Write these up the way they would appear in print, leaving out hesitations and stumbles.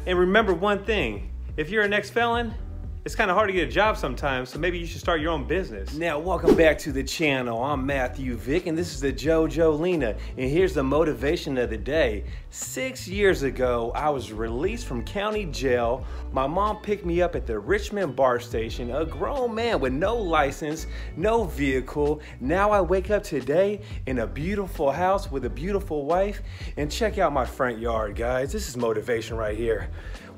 And remember one thing, if you're an ex-felon, it's kind of hard to get a job sometimes, so maybe you should start your own business. Now, welcome back to the channel. I'm Matthew Vick, and this is the JoJo Lena. And here's the motivation of the day. 6 years ago, I was released from county jail. My mom picked me up at the Richmond BART station, a grown man with no license, no vehicle. Now I wake up today in a beautiful house with a beautiful wife. And check out my front yard, guys. This is motivation right here.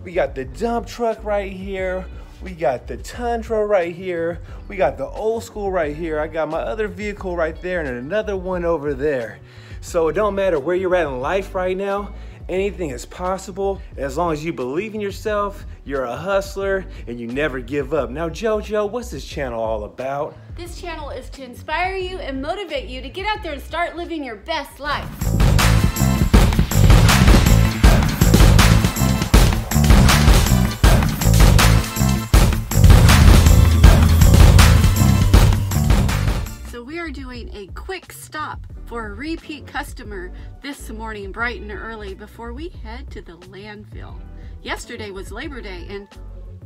We got the dump truck right here. We got the Tundra right here. We got the old school right here. I got my other vehicle right there and another one over there. So it don't matter where you're at in life right now, anything is possible as long as you believe in yourself, you're a hustler, and you never give up. Now, JoJo, what's this channel all about? This channel is to inspire you and motivate you to get out there and start living your best life. We are doing a quick stop for a repeat customer this morning, bright and early, before we head to the landfill. Yesterday was Labor Day and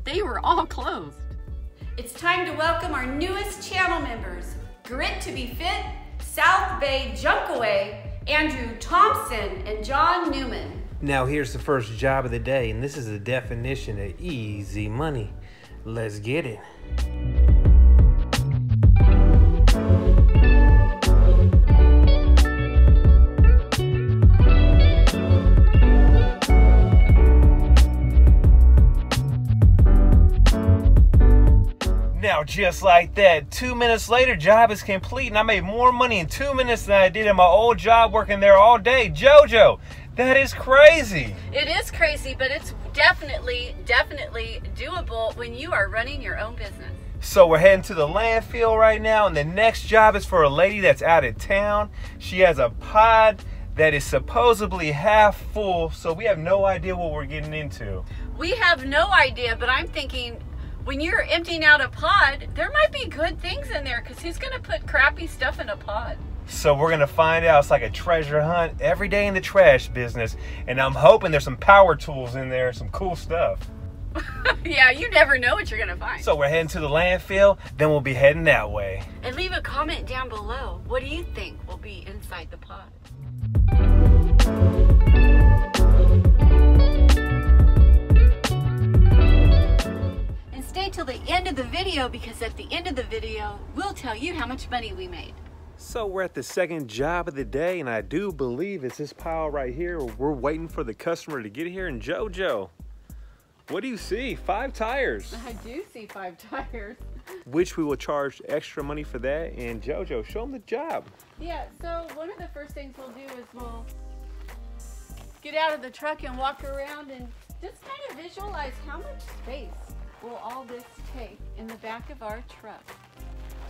they were all closed. It's time to welcome our newest channel members, Grit to be Fit, South Bay Junkaway, Andrew Thompson, and John Newman. Now here's the first job of the day, and this is the definition of easy money. Let's get it. Now, just like that, 2 minutes later, job is complete, and I made more money in 2 minutes than I did in my old job working there all day. JoJo, that is crazy. It is crazy, but it's definitely doable when you are running your own business. So we're heading to the landfill right now, and the next job is for a lady that's out of town. She has a pod that is supposedly half full, so we have no idea what we're getting into. We have no idea, but I'm thinking, when you're emptying out a pod, there might be good things in there, because who's going to put crappy stuff in a pod? So we're going to find out. It's like a treasure hunt every day in the trash business, and I'm hoping there's some power tools in there, some cool stuff. Yeah, you never know what you're going to find. So we're heading to the landfill, then we'll be heading that way. And leave a comment down below. What do you think will be inside the pod? Stay till the end of the video, because at the end of the video we'll tell you how much money we made. So we're at the second job of the day, and I do believe it's this pile right here. We're waiting for the customer to get here. And JoJo, what do you see? 5 tires. I do see 5 tires. Which we will charge extra money for that. And JoJo, show them the job. Yeah, so one of the first things we'll do is we'll get out of the truck and walk around and just kind of visualize how much space will all this take in the back of our truck.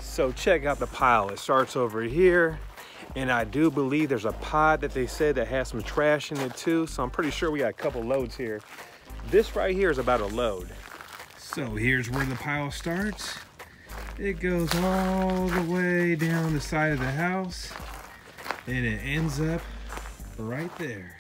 So check out the pile. It starts over here, and I do believe there's a pod that they said that has some trash in it too, so I'm pretty sure we got a couple loads here. This right here is about a load. So here's where the pile starts. It goes all the way down the side of the house, and it ends up right there.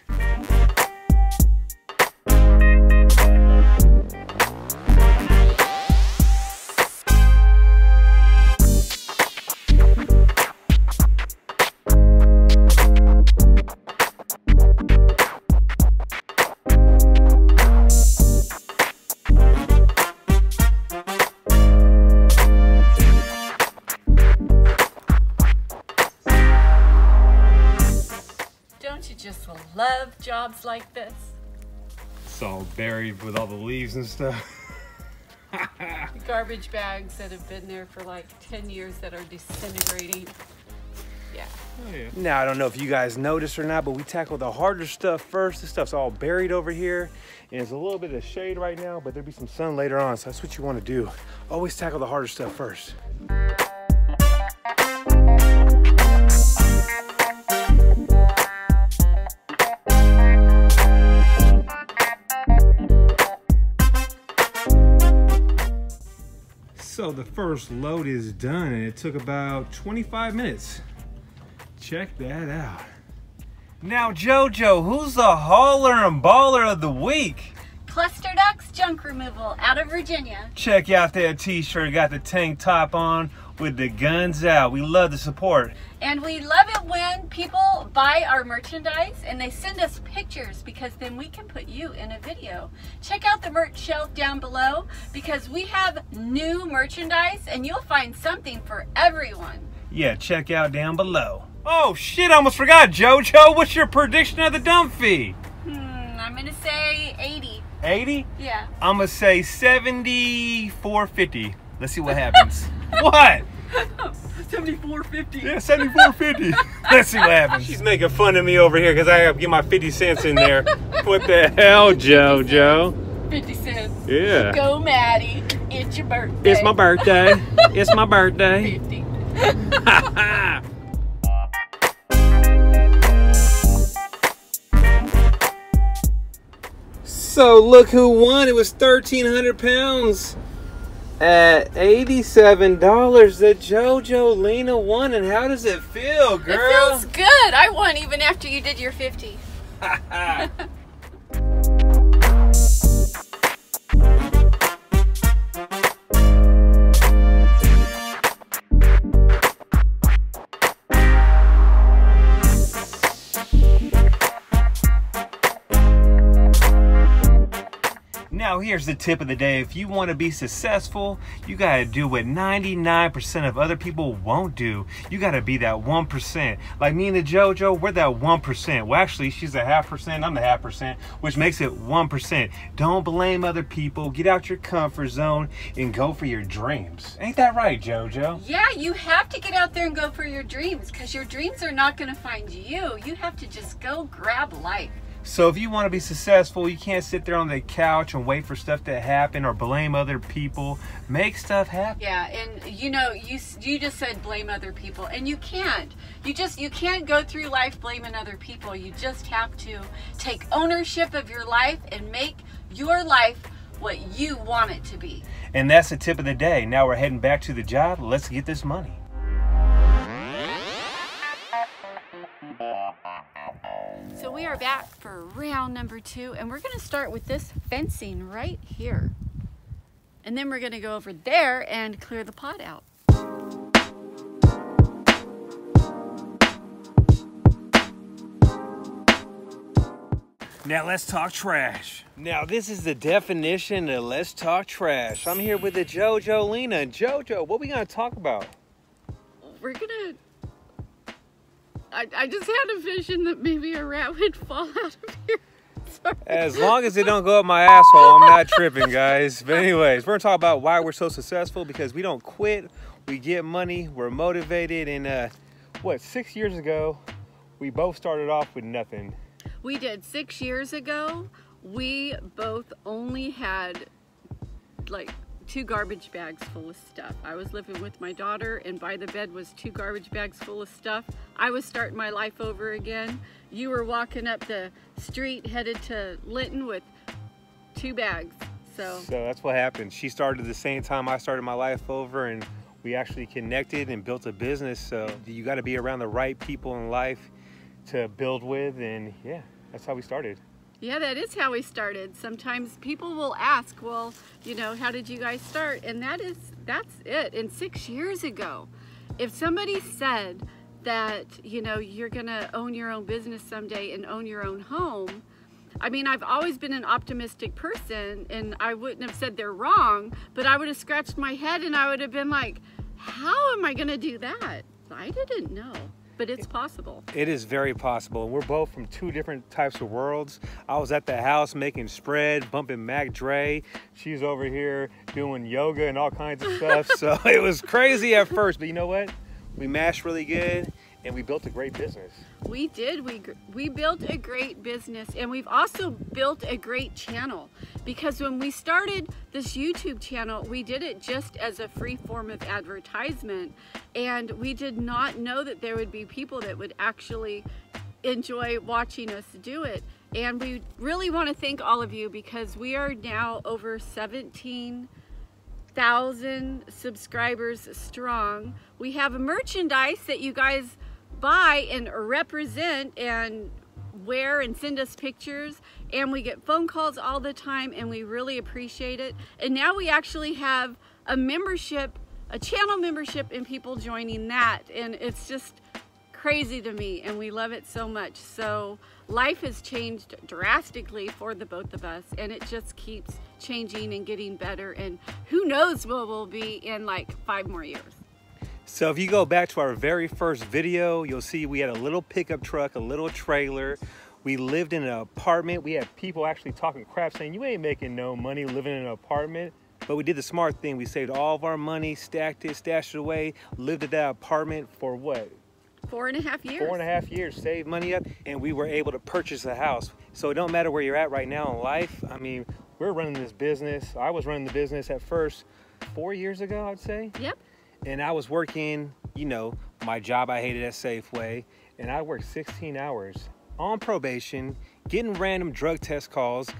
Don't you just love jobs like this? It's all buried with all the leaves and stuff. Garbage bags that have been there for like 10 years that are disintegrating. Yeah. Oh, yeah. Now, I don't know if you guys noticed or not, but we tackled the harder stuff first. This stuff's all buried over here, and it's a little bit of shade right now, but there'll be some sun later on, so that's what you want to do. Always tackle the harder stuff first. So the first load is done, and it took about 25 minutes. Check that out. Now, JoJo, who's the hauler and baller of the week? Cluster Ducks Junk Removal out of Virginia. Check out that t-shirt. Got the tank top on with the guns out. We love the support. And we love it when people buy our merchandise and they send us pictures, because then we can put you in a video. Check out the merch shelf down below, because we have new merchandise and you'll find something for everyone. Yeah, check out down below. Oh shit, I almost forgot, JoJo. What's your prediction of the dump fee? I'm gonna say 80. 80? Yeah. I'm gonna say 74.50. Let's see what happens. What? 74.50. Yeah, 74.50. Let's see what happens. She's making fun of me over here because I have to get my 50 cents in there. What the hell, JoJo? 50 cents. Yeah. Go, Maddie. It's your birthday. It's my birthday. It's my birthday. 50. So look who won. It was 1,300 pounds at $87. The JoJo Lena won. And how does it feel, girl? It feels good. I won even after you did your 50. Now here's the tip of the day. If you want to be successful, you got to do what 99% of other people won't do. You got to be that 1%. Like me and the JoJo, we're that 1%. Well, actually, she's a 0.5%, I'm the 0.5%, which makes it 1%. Don't blame other people. Get out your comfort zone and go for your dreams. Ain't that right, JoJo? Yeah, you have to get out there and go for your dreams, because your dreams are not going to find you. You have to just go grab life. So if you want to be successful, you can't sit there on the couch and wait for stuff to happen or blame other people. Make stuff happen. Yeah, and you know, you just said blame other people, and you can't. You can't go through life blaming other people. You just have to take ownership of your life and make your life what you want it to be. And that's the tip of the day. Now we're heading back to the job. Let's get this money. So we are back for round number 2, and we're going to start with this fencing right here. And then we're going to go over there and clear the pot out. Now let's talk trash. Now this is the definition of let's talk trash. I'm here with the JoJo Lena. JoJo, what we going to talk about? We're going to... I just had a vision that maybe a rat would fall out of here. Sorry. As long as it don't go up my asshole, I'm not tripping, guys. But anyways, we're gonna talk about why we're so successful, because we don't quit, we get money, we're motivated, and 6 years ago, we both started off with nothing. We did. 6 years ago, we both only had like 2 garbage bags full of stuff. I was living with my daughter, and by the bed was 2 garbage bags full of stuff. I was starting my life over again. You were walking up the street headed to Linton with 2 bags. So that's what happened. She started the same time I started my life over, and we actually connected and built a business. So you got to be around the right people in life to build with, and yeah, that's how we started. Yeah, that is how we started. Sometimes people will ask, well, you know, how did you guys start? And that's it. And 6 years ago, if somebody said that, you know, you're gonna own your own business someday and own your own home, I mean, I've always been an optimistic person, and I wouldn't have said they're wrong, but I would have scratched my head and I would have been like, how am I gonna do that? I didn't know. But it's possible. It is very possible. We're both from 2 different types of worlds. I was at the house making spread, bumping Mac Dre. She's over here doing yoga and all kinds of stuff. So it was crazy at first, but you know what? We mashed really good, and we built a great business. We did. We built a great business, and we've also built a great channel, because when we started this YouTube channel, we did it just as a free form of advertisement, and we did not know that there would be people that would actually enjoy watching us do it. And we really want to thank all of you, because we are now over 17,000 subscribers strong. We have a merchandise that you guys buy and represent and swear and send us pictures, and we get phone calls all the time, and we really appreciate it. And now we actually have a membership, a channel membership, and people joining that, and it's just crazy to me, and we love it so much. So life has changed drastically for the both of us, and it just keeps changing and getting better, and who knows where we'll be in like 5 more years. So if you go back to our very first video, you'll see we had a little pickup truck, a little trailer. We lived in an apartment. We had people actually talking crap saying, you ain't making no money living in an apartment. But we did the smart thing. We saved all of our money, stacked it, stashed it away, lived at that apartment for what? 4.5 years. 4.5 years, saved money up, and we were able to purchase a house. So it don't matter where you're at right now in life. I mean, we're running this business. I was running the business at first 4 years ago, I'd say. Yep. And I was working, you know, my job I hated at Safeway, and I worked 16 hours on probation, getting random drug test calls,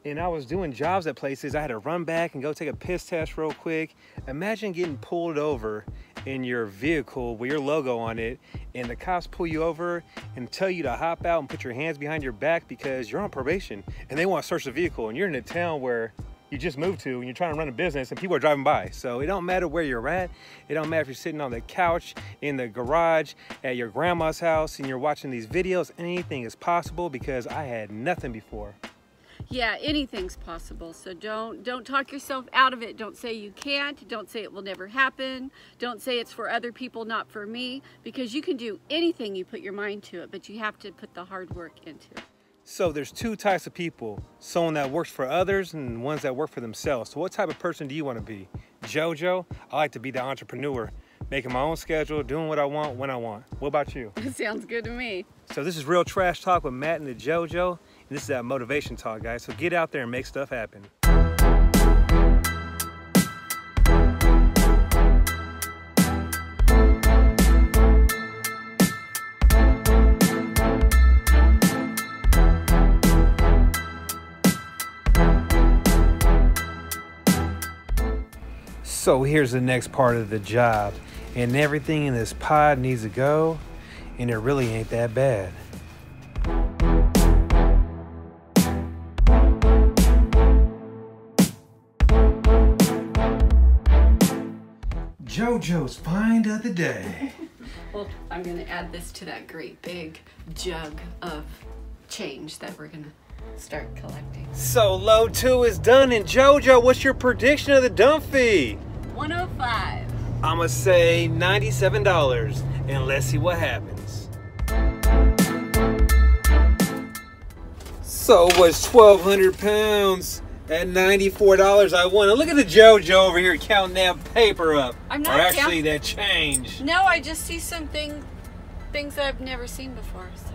and I was doing jobs at places. I had to run back and go take a piss test real quick. Imagine getting pulled over in your vehicle with your logo on it, and the cops pull you over and tell you to hop out and put your hands behind your back because you're on probation, and they want to search the vehicle, and you're in a town where you just moved to and you're trying to run a business and people are driving by. So it don't matter where you're at. It don't matter if you're sitting on the couch, in the garage, at your grandma's house, and you're watching these videos. Anything is possible because I had nothing before. Yeah, anything's possible. So don't talk yourself out of it. Don't say you can't. Don't say it will never happen. Don't say it's for other people, not for me, because you can do anything you put your mind to it, but you have to put the hard work into it. So there's 2 types of people, someone that works for others and ones that work for themselves. So what type of person do you want to be? JoJo? I like to be the entrepreneur, making my own schedule, doing what I want when I want. What about you? Sounds good to me. So this is Real Trash Talk with Matt and the JoJo, and this is that motivation talk, guys. So get out there and make stuff happen. So here's the next part of the job, and everything in this pod needs to go, and it really ain't that bad. JoJo's find of the day. Well, I'm gonna add this to that great big jug of change that we're gonna start collecting. So load 2 is done, and JoJo, what's your prediction of the dump fee? $105. I'ma say $97, and let's see what happens. So was 1,200 pounds at $94 I won. And look at the JoJo over here counting that paper up. I'm not or actually that change. No, I just see some things I've never seen before. So.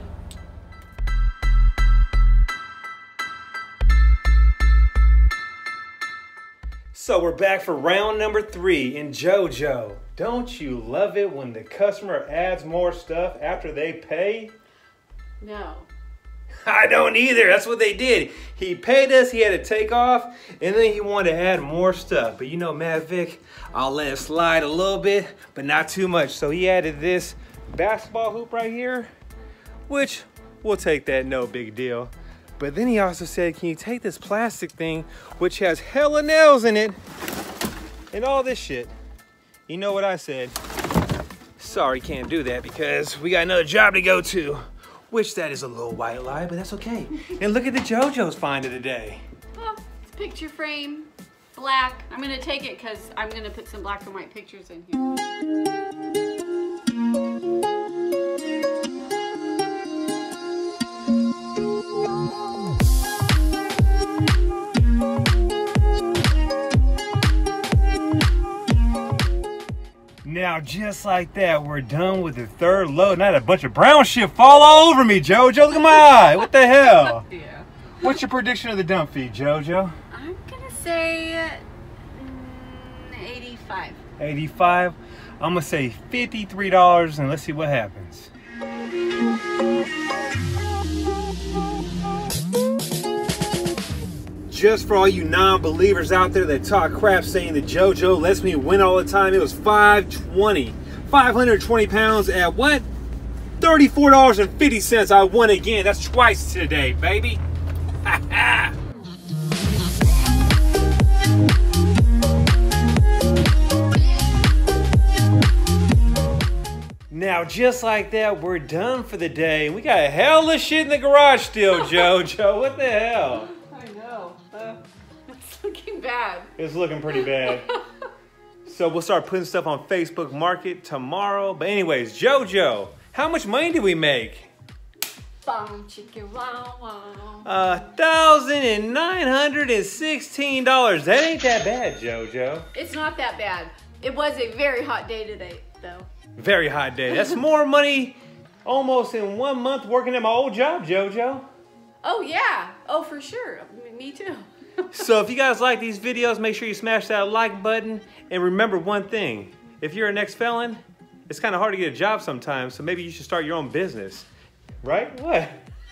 So we're back for round number 3, and JoJo, don't you love it when the customer adds more stuff after they pay? No. I don't either. That's what they did. He paid us, he had to take off, and then he wanted to add more stuff. But you know, Matt Vic, I'll let it slide a little bit, but not too much. So he added this basketball hoop right here, which we'll take that, no big deal. But then he also said, can you take this plastic thing, which has hella nails in it, and all this shit? You know what I said? Sorry, can't do that because we got another job to go to. Which that is a little white lie, but that's okay. And look at the JoJo's find of the day. Oh, it's picture frame, black. I'm gonna take it because I'm gonna put some black and white pictures in here. Now, just like that, we're done with the 3rd load. And I had a bunch of brown shit fall all over me, JoJo. Look at my eye. What the hell? Yeah. What's your prediction of the dump fee, JoJo? I'm gonna say 85. 85. I'm gonna say $53, and let's see what happens. Just for all you non-believers out there that talk crap saying that JoJo lets me win all the time, it was 520 pounds at what? $33. $34.50 I won again. That's twice today, baby. Now, just like that, we're done for the day. We got a hell of shit in the garage still, Joe. Joe, what the hell? I know. It's looking bad. It's looking pretty bad. So we'll start putting stuff on Facebook Market tomorrow. But anyways, JoJo, how much money did we make? Bum, chicken, wow, wow. $1,916. That ain't that bad, JoJo. It's not that bad. It was a very hot day today, though. Very hot day. That's more money almost in 1 month working at my old job, JoJo. Oh, yeah. Oh, for sure. Me too. So if you guys like these videos, make sure you smash that like button. And remember one thing. If you're an ex-felon, it's kind of hard to get a job sometimes. So maybe you should start your own business. Right? What?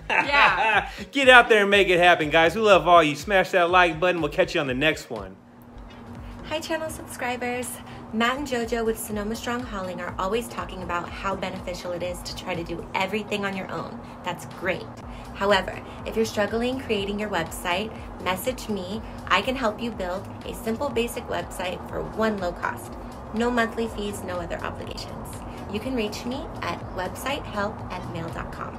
Yeah. Get out there and make it happen, guys. We love all you. Smash that like button. We'll catch you on the next one. Hi channel subscribers. Matt and JoJo with Sonoma Strong Hauling are always talking about how beneficial it is to try to do everything on your own. That's great. However, if you're struggling creating your website, message me. I can help you build a simple basic website for one low cost. No monthly fees, no other obligations. You can reach me at websitehelp@mail.com.